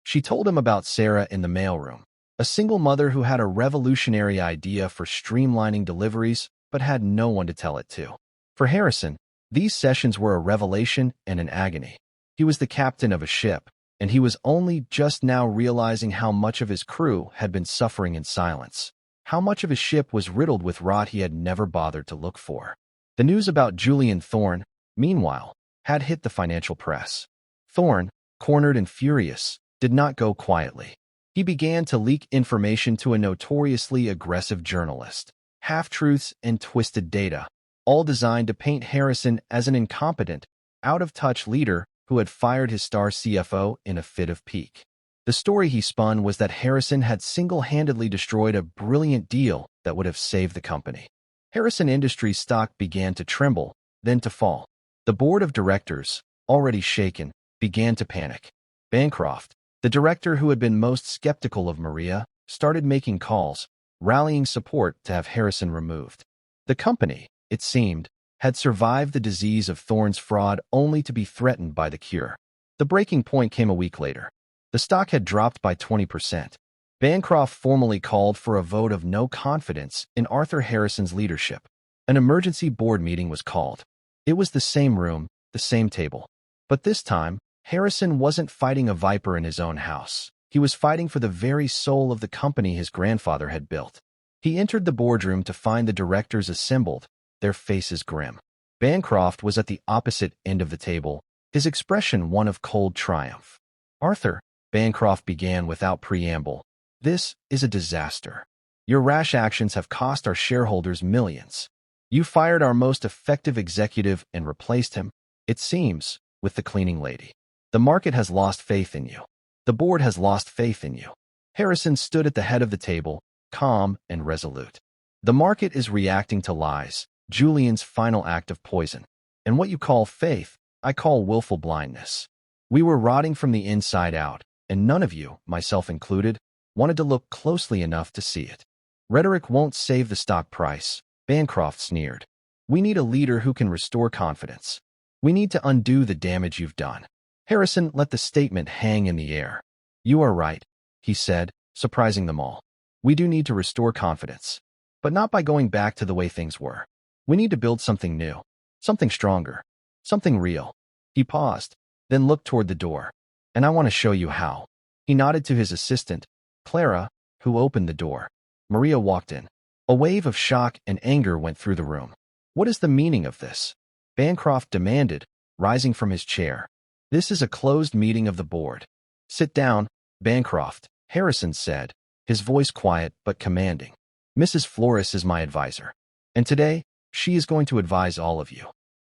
She told him about Sarah in the mailroom, a single mother who had a revolutionary idea for streamlining deliveries but had no one to tell it to. For Harrison, these sessions were a revelation and an agony. He was the captain of a ship, and he was only just now realizing how much of his crew had been suffering in silence, how much of his ship was riddled with rot he had never bothered to look for. The news about Julian Thorne, meanwhile, had hit the financial press. Thorne, cornered and furious, did not go quietly. He began to leak information to a notoriously aggressive journalist, half-truths and twisted data, all designed to paint Harrison as an incompetent, out-of-touch leader who had fired his star CFO in a fit of pique. The story he spun was that Harrison had single-handedly destroyed a brilliant deal that would have saved the company. Harrison Industries stock began to tremble, then to fall. The board of directors, already shaken, began to panic. Bancroft, the director who had been most skeptical of Maria, started making calls, rallying support to have Harrison removed. The company, it seemed, had survived the disease of Thorne's fraud only to be threatened by the cure. The breaking point came a week later. The stock had dropped by 20%. Bancroft formally called for a vote of no confidence in Arthur Harrison's leadership. An emergency board meeting was called. It was the same room, the same table. But this time, Harrison wasn't fighting a viper in his own house. He was fighting for the very soul of the company his grandfather had built. He entered the boardroom to find the directors assembled, their faces grim. Bancroft was at the opposite end of the table, his expression one of cold triumph. "Arthur," Bancroft began without preamble, "this is a disaster. Your rash actions have cost our shareholders millions. You fired our most effective executive and replaced him, it seems, with the cleaning lady. The market has lost faith in you. The board has lost faith in you." Harrison stood at the head of the table, calm and resolute. "The market is reacting to lies, Julian's final act of poison. And what you call faith, I call willful blindness. We were rotting from the inside out, and none of you, myself included, wanted to look closely enough to see it. Rhetoric won't save the stock price," Bancroft sneered. "We need a leader who can restore confidence. We need to undo the damage you've done." Harrison let the statement hang in the air. "You are right," he said, surprising them all. "We do need to restore confidence, but not by going back to the way things were. We need to build something new, something stronger, something real." He paused, then looked toward the door. "And I want to show you how." He nodded to his assistant, Clara, who opened the door. Maria walked in. A wave of shock and anger went through the room. "What is the meaning of this?" Bancroft demanded, rising from his chair. "This is a closed meeting of the board." "Sit down, Bancroft," Harrison said, his voice quiet but commanding. "Mrs. Flores is my advisor, and today, she is going to advise all of you."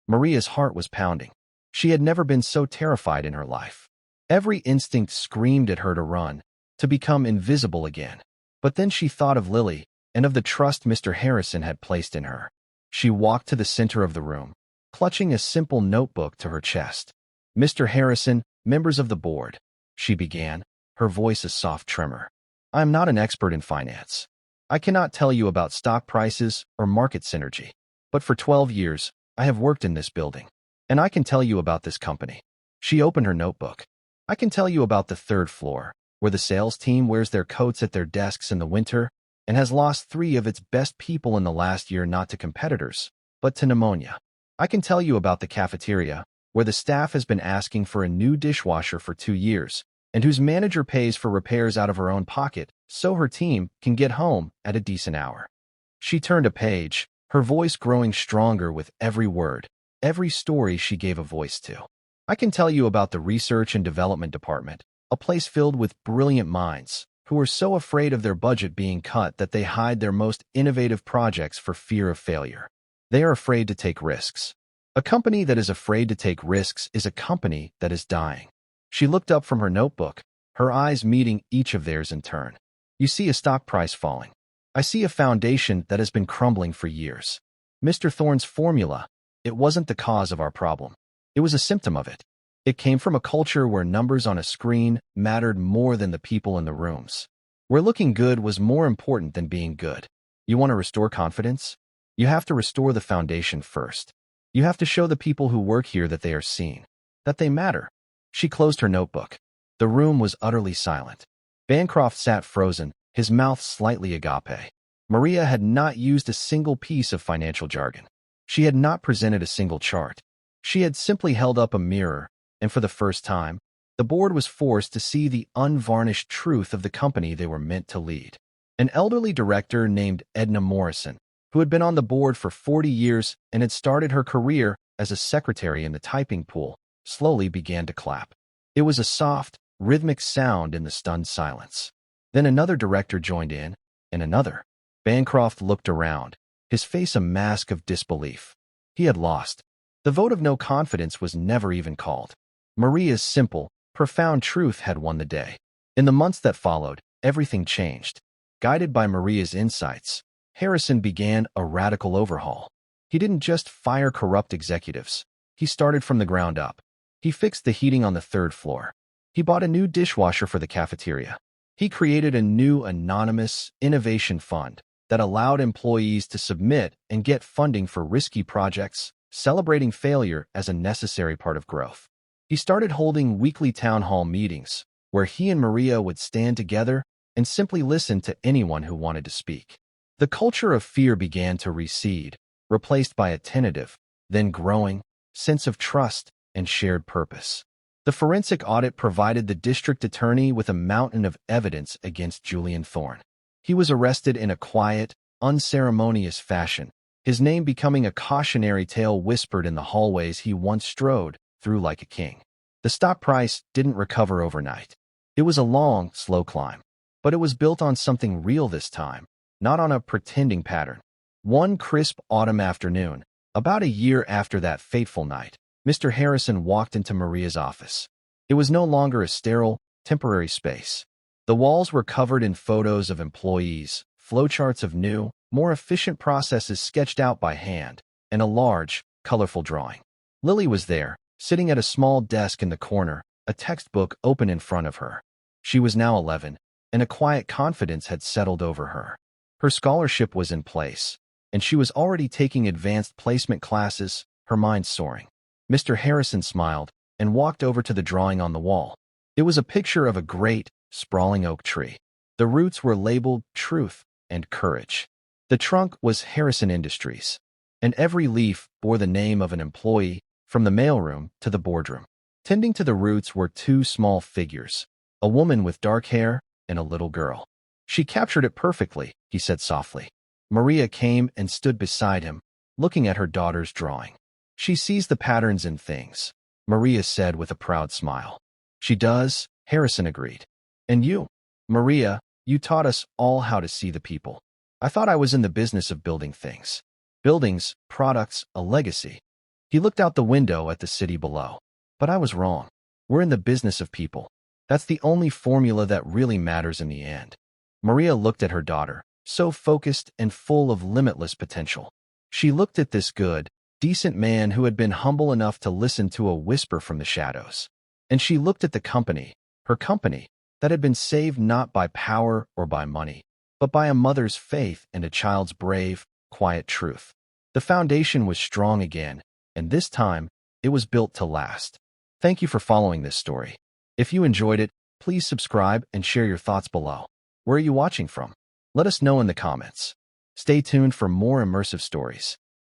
Maria's heart was pounding. She had never been so terrified in her life. Every instinct screamed at her to run, to become invisible again. But then she thought of Lily and of the trust Mr. Harrison had placed in her. She walked to the center of the room, clutching a simple notebook to her chest. "Mr. Harrison, members of the board," she began, her voice a soft tremor. "I am not an expert in finance. I cannot tell you about stock prices or market synergy. But for 12 years, I have worked in this building, and I can tell you about this company." She opened her notebook. "I can tell you about the third floor, where the sales team wears their coats at their desks in the winter and has lost 3 of its best people in the last year not to competitors, but to pneumonia. I can tell you about the cafeteria, where the staff has been asking for a new dishwasher for 2 years, and whose manager pays for repairs out of her own pocket so her team can get home at a decent hour." She turned a page, her voice growing stronger with every word, every story she gave a voice to. "I can tell you about the research and development department, a place filled with brilliant minds who are so afraid of their budget being cut that they hide their most innovative projects for fear of failure. They are afraid to take risks. A company that is afraid to take risks is a company that is dying." She looked up from her notebook, her eyes meeting each of theirs in turn. "You see a stock price falling. I see a foundation that has been crumbling for years. Mr. Thorne's formula, it wasn't the cause of our problem. It was a symptom of it. It came from a culture where numbers on a screen mattered more than the people in the rooms, where looking good was more important than being good. You want to restore confidence? You have to restore the foundation first. You have to show the people who work here that they are seen, that they matter. She closed her notebook. The room was utterly silent. Bancroft sat frozen, his mouth slightly agape. Maria had not used a single piece of financial jargon. She had not presented a single chart. She had simply held up a mirror, and for the first time, the board was forced to see the unvarnished truth of the company they were meant to lead. An elderly director named Edna Morrison, who had been on the board for 40 years and had started her career as a secretary in the typing pool, slowly began to clap. It was a soft, rhythmic sound in the stunned silence. Then another director joined in, and another. Bancroft looked around, his face a mask of disbelief. He had lost. The vote of no confidence was never even called. Maria's simple, profound truth had won the day. In the months that followed, everything changed. Guided by Maria's insights, Harrison began a radical overhaul. He didn't just fire corrupt executives. He started from the ground up. He fixed the heating on the third floor. He bought a new dishwasher for the cafeteria. He created a new anonymous innovation fund that allowed employees to submit and get funding for risky projects, celebrating failure as a necessary part of growth. He started holding weekly town hall meetings where he and Maria would stand together and simply listen to anyone who wanted to speak. The culture of fear began to recede, replaced by a tentative, then growing, sense of trust and shared purpose. The forensic audit provided the district attorney with a mountain of evidence against Julian Thorne. He was arrested in a quiet, unceremonious fashion, his name becoming a cautionary tale whispered in the hallways he once strode through like a king. The stock price didn't recover overnight. It was a long, slow climb, but it was built on something real this time, not on a pretending pattern. One crisp autumn afternoon, about a year after that fateful night, Mr. Harrison walked into Maria's office. It was no longer a sterile, temporary space. The walls were covered in photos of employees, flowcharts of new, more efficient processes sketched out by hand, and a large, colorful drawing. Lily was there, sitting at a small desk in the corner, a textbook open in front of her. She was now 11, and a quiet confidence had settled over her. Her scholarship was in place, and she was already taking advanced placement classes, her mind soaring. Mr. Harrison smiled and walked over to the drawing on the wall. It was a picture of a great, sprawling oak tree. The roots were labeled Truth and Courage. The trunk was Harrison Industries, and every leaf bore the name of an employee, from the mailroom to the boardroom. Tending to the roots were two small figures, a woman with dark hair and a little girl. She captured it perfectly, he said softly. Maria came and stood beside him, looking at her daughter's drawing. She sees the patterns in things, Maria said with a proud smile. She does, Harrison agreed. And you, Maria, you taught us all how to see the people. I thought I was in the business of building things. Buildings, products, a legacy. He looked out the window at the city below. But I was wrong. We're in the business of people. That's the only formula that really matters in the end. Maria looked at her daughter, so focused and full of limitless potential. She looked at this good, decent man who had been humble enough to listen to a whisper from the shadows. And she looked at the company, her company, that had been saved not by power or by money, but by a mother's faith and a child's brave, quiet truth. The foundation was strong again, and this time, it was built to last. Thank you for following this story. If you enjoyed it, please subscribe and share your thoughts below. Where are you watching from? Let us know in the comments. Stay tuned for more immersive stories.